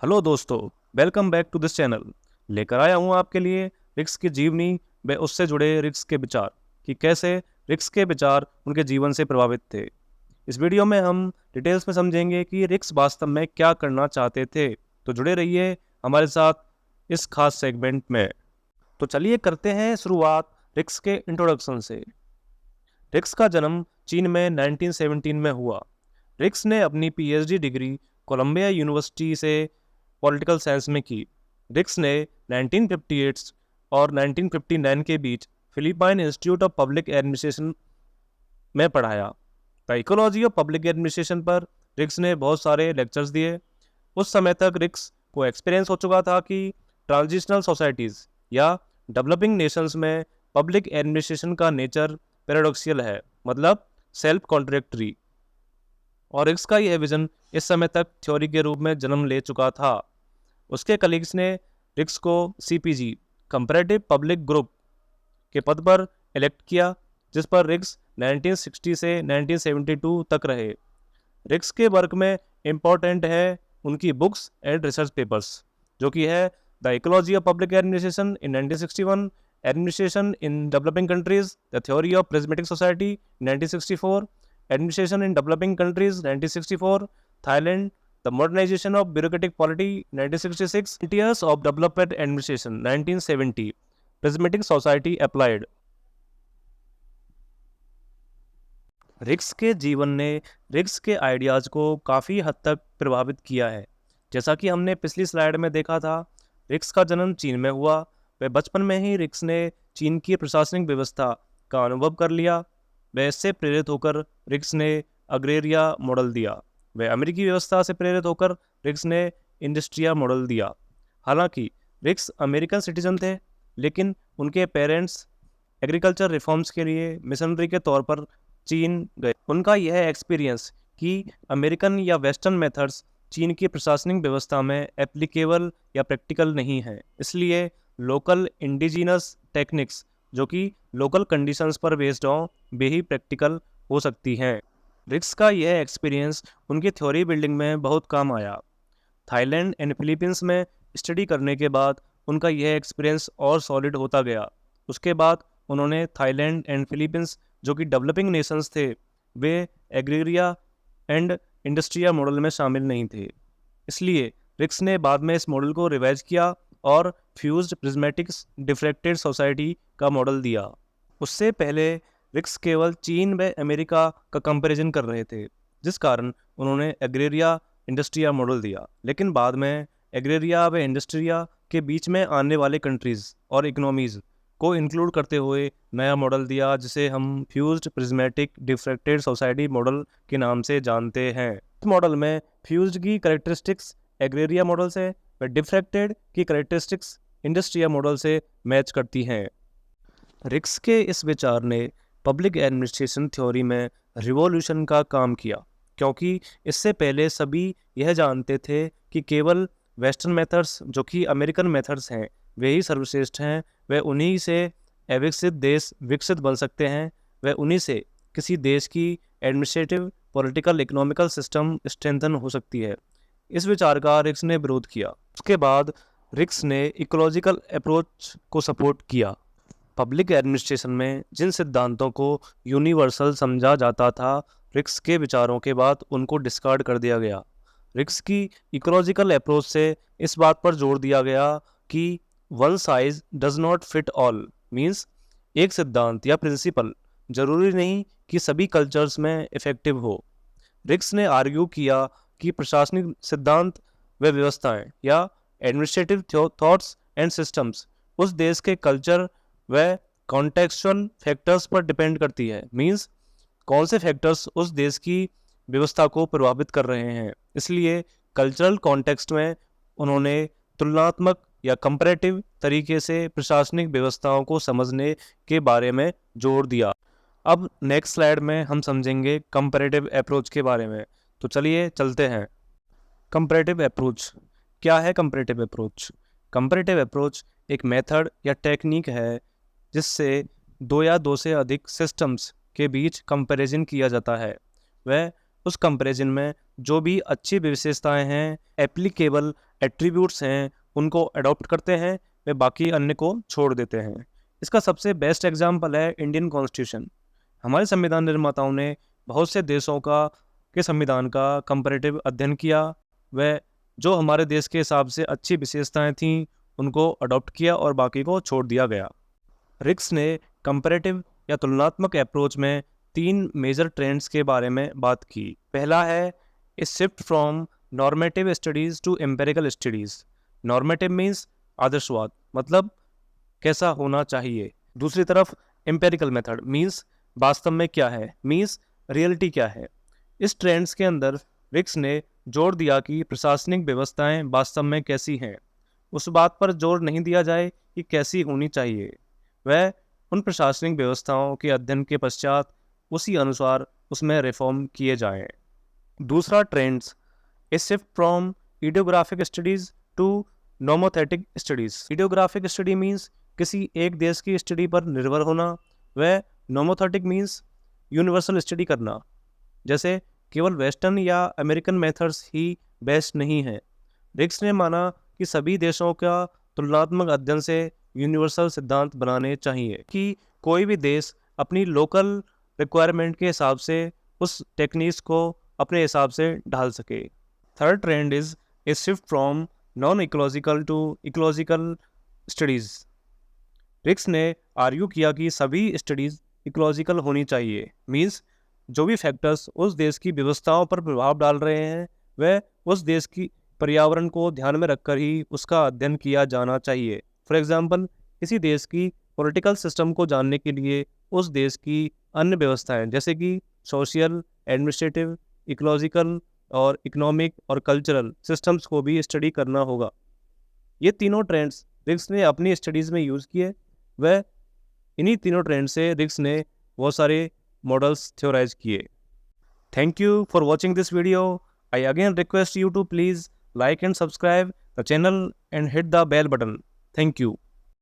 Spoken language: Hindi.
हेलो दोस्तों, welcome back to this channel. लेकर आया हूँ आपके लिए रिक्स की जीवनी व उससे जुड़े रिक्स के विचार कि कैसे रिक्स के विचार उनके जीवन से प्रभावित थे। इस वीडियो में हम डिटेल्स में समझेंगे कि रिक्स वास्तव में क्या करना चाहते थे। तो जुड़े रहिए हमारे साथ इस खास सेगमेंट में। तो चलिए करते हैं शुरुआत रिक्स के इंट्रोडक्शन से। रिक्स का जन्म चीन में 1917 में हुआ। रिक्स ने अपनी पीएचडी डिग्री कोलंबिया यूनिवर्सिटी से पॉलिटिकल साइंस में की। रिक्स ने 1958 और 1959 के बीच Philippine Institute of public Administration में पढ़ाया। The ecology of public Administration पर रिक्स ने बहुत सारे लेक्चर्स दिए। उस समय तक रिक्स को एक्सपीरियंस हो चुका था कि ट्रांजिशनल सोसाइटीज़ या डेवलपिंग नेशंस में पब्लिक एडमिनिस्ट्रेशन का नेचर पैराडॉक्सियल है, मतलब सेल्फ कॉन्ट्रडिक्टरी। और रिक्स का यह विजन इस समय तक थ्योरी के रूप में जन्म ले चुका था। उसके कलीग्स ने रिक्स को सीपीजी कंपैरेटिव पब्लिक ग्रुप के पद पर इलेक्ट किया, जिस पर रिक्स 1960 से 1972 तक रहे। रिक्स के वर्क में इम्पॉर्टेंट है उनकी बुक्स एंड रिसर्च पेपर्स, जो कि है the ecology of public administration in 1961, administration in developing countries, the theory of prismatic society 1964, administration in developing countries 1964, Thailand, the modernisation of bureaucratic polity 1966, Frontiers of Development Administration 1970, prismatic society applied. Riggs के जीवन ने रिक्स के आइडियाज़ को काफ़ी हद तक प्रभावित किया है। जैसा कि हमने पिछली स्लाइड में देखा था, रिक्स का जन्म चीन में हुआ। वह बचपन में ही रिक्स ने चीन की प्रशासनिक व्यवस्था का अनुभव कर लिया। वह इससे प्रेरित होकर रिक्स ने अग्रेरिया मॉडल दिया। वह अमेरिकी व्यवस्था से प्रेरित होकर रिक्स ने इंडस्ट्रिया मॉडल दिया। हालांकि रिक्स अमेरिकन सिटीजन थे, लेकिन उनके पेरेंट्स एग्रीकल्चर रिफॉर्म्स के लिए मिशनरी के तौर पर चीन गए। उनका यह एक्सपीरियंस कि अमेरिकन या वेस्टर्न मेथड्स चीन की प्रशासनिक व्यवस्था में एप्लीकेबल या प्रैक्टिकल नहीं है, इसलिए लोकल इंडिजिनस टेक्निक्स जो कि लोकल कंडीशंस पर बेस्ड हों वे ही प्रैक्टिकल हो सकती हैं। रिक्स का यह एक्सपीरियंस उनकी थ्योरी बिल्डिंग में बहुत काम आया। थाईलैंड एंड फिलीपींस में स्टडी करने के बाद उनका यह एक्सपीरियंस और सॉलिड होता गया। उसके बाद उन्होंने थाईलैंड एंड फिलीपींस, जो कि डेवलपिंग नेशंस थे, वे एग्रीरिया एंड इंडस्ट्रिया मॉडल में शामिल नहीं थे। इसलिए रिक्स ने बाद में इस मॉडल को रिवाइज किया और फ्यूज्ड प्रिज्मेटिक डिफ्रैक्टेड सोसाइटी का मॉडल दिया। उससे पहले रिक्स केवल चीन व अमेरिका का कंपैरिजन कर रहे थे, जिस कारण उन्होंने एग्रेरिया इंडस्ट्रिया मॉडल दिया। लेकिन बाद में एग्रेरिया व इंडस्ट्रिया के बीच में आने वाले कंट्रीज़ और इकोनॉमीज़ को इंक्लूड करते हुए नया मॉडल दिया, जिसे हम fused prismatic diffracted society model के नाम से जानते हैं। इस मॉडल में फ्यूज्ड की कैरेक्टरिस्टिक्स एग्रेरिया मॉडल से व डिफ्रैक्टेड की कैरेक्टरिस्टिक्स इंडस्ट्रिया मॉडल से मैच करती हैं। रिक्स के इस विचार ने पब्लिक एडमिनिस्ट्रेशन थ्योरी में रिवॉल्यूशन का काम किया, क्योंकि इससे पहले सभी यह जानते थे कि केवल वेस्टर्न मेथड्स, जो कि अमेरिकन मेथड्स हैं, वे ही सर्वश्रेष्ठ हैं। वे उन्हीं से अविकसित देश विकसित बन सकते हैं। वे उन्हीं से किसी देश की administrative, political, economical system strengthen हो सकती है। इस विचार का रिक्स ने विरोध किया। उसके बाद रिक्स ने इकोलॉजिकल अप्रोच को सपोर्ट किया। पब्लिक एडमिनिस्ट्रेशन में जिन सिद्धांतों को यूनिवर्सल समझा जाता था, रिक्स के विचारों के बाद उनको डिस्कार्ड कर दिया गया। रिक्स की इकोलॉजिकल अप्रोच से इस बात पर जोर दिया गया कि one size does not fit all, means एक सिद्धांत या प्रिंसिपल जरूरी नहीं कि सभी कल्चर्स में इफेक्टिव हो। रिक्स ने आर्ग्यू किया कि प्रशासनिक सिद्धांत व व्यवस्थाएं या एडमिनिस्ट्रेटिव थॉट्स एंड सिस्टम्स उस देश के कल्चर व कॉन्टेक्चुअल फैक्टर्स पर डिपेंड करती है, मीन्स कौन से फैक्टर्स उस देश की व्यवस्था को प्रभावित कर रहे हैं। इसलिए कल्चरल कॉन्टेक्स्ट में उन्होंने तुलनात्मक या कंपैरेटिव तरीके से प्रशासनिक व्यवस्थाओं को समझने के बारे में जोर दिया। अब नेक्स्ट स्लाइड में हम समझेंगे कंपैरेटिव अप्रोच के बारे में। तो चलिए चलते हैं। कंपैरेटिव अप्रोच क्या है? कंपैरेटिव अप्रोच, कंपैरेटिव अप्रोच एक मेथड या टेक्निक है जिससे दो या दो से अधिक सिस्टम्स के बीच कंपैरिजन किया जाता है। वह उस कंपैरिजन में जो भी अच्छी विशेषताएं हैं, एप्लीकेबल एट्रीब्यूट्स हैं, उनको अडॉप्ट करते हैं, वे बाकी अन्य को छोड़ देते हैं। इसका सबसे बेस्ट एग्जाम्पल है इंडियन कॉन्स्टिट्यूशन। हमारे संविधान निर्माताओं ने बहुत से देशों के संविधान का कंपैरेटिव अध्ययन किया। वह जो हमारे देश के हिसाब से अच्छी विशेषताएं थीं उनको अडॉप्ट किया और बाकी को छोड़ दिया गया। रिक्स ने कंपैरेटिव या तुलनात्मक अप्रोच में 3 मेजर ट्रेंड्स के बारे में बात की। पहला है a shift from normative studies to empirical studies. Normative means आदर्शवाद, मतलब कैसा होना चाहिए। दूसरी तरफ एम्पेरिकल मेथड मीन्स वास्तव में क्या है, मीन्स रियलिटी क्या है। इस ट्रेंड्स के अंदर रिक्स ने जोर दिया कि प्रशासनिक व्यवस्थाएं वास्तव में कैसी हैं, उस बात पर जोर नहीं दिया जाए कि कैसी होनी चाहिए। वह उन प्रशासनिक व्यवस्थाओं के अध्ययन के पश्चात उसी अनुसार उसमें रिफॉर्म किए जाएं। दूसरा trends a shift from idiographic studies to nomothetic studies. Idiographic study means किसी एक देश की स्टडी पर निर्भर होना। वह नोमोथेटिक मीन्स यूनिवर्सल स्टडी करना, जैसे केवल वेस्टर्न या अमेरिकन मेथड्स ही बेस्ट नहीं है। रिक्स ने माना कि सभी देशों का तुलनात्मक अध्ययन से यूनिवर्सल सिद्धांत बनाने चाहिए कि कोई भी देश अपनी लोकल रिक्वायरमेंट के हिसाब से उस टेक्निक्स को अपने हिसाब से ढाल सके। Third trend is a shift from non ecological to ecological studies. Riggs ने आर्ग्यू किया कि सभी स्टडीज़ इकोलॉजिकल होनी चाहिए, मीन्स जो भी फैक्टर्स उस देश की व्यवस्थाओं पर प्रभाव डाल रहे हैं वह उस देश की पर्यावरण को ध्यान में रखकर ही उसका अध्ययन किया जाना चाहिए। फॉर एग्जांपल, किसी देश की पॉलिटिकल सिस्टम को जानने के लिए उस देश की अन्य व्यवस्थाएं जैसे कि सोशल, एडमिनिस्ट्रेटिव, इकोलॉजिकल और इकोनॉमिक और कल्चरल सिस्टम्स को भी स्टडी करना होगा। ये तीनों ट्रेंड्स रिक्स ने अपनी स्टडीज़ में यूज़ किए। वह इन्हीं तीनों ट्रेंड से रिक्स ने बहुत सारे models theorized किए। Thank you for watching this video. I again request you to please like and subscribe the channel and hit the bell button. Thank you.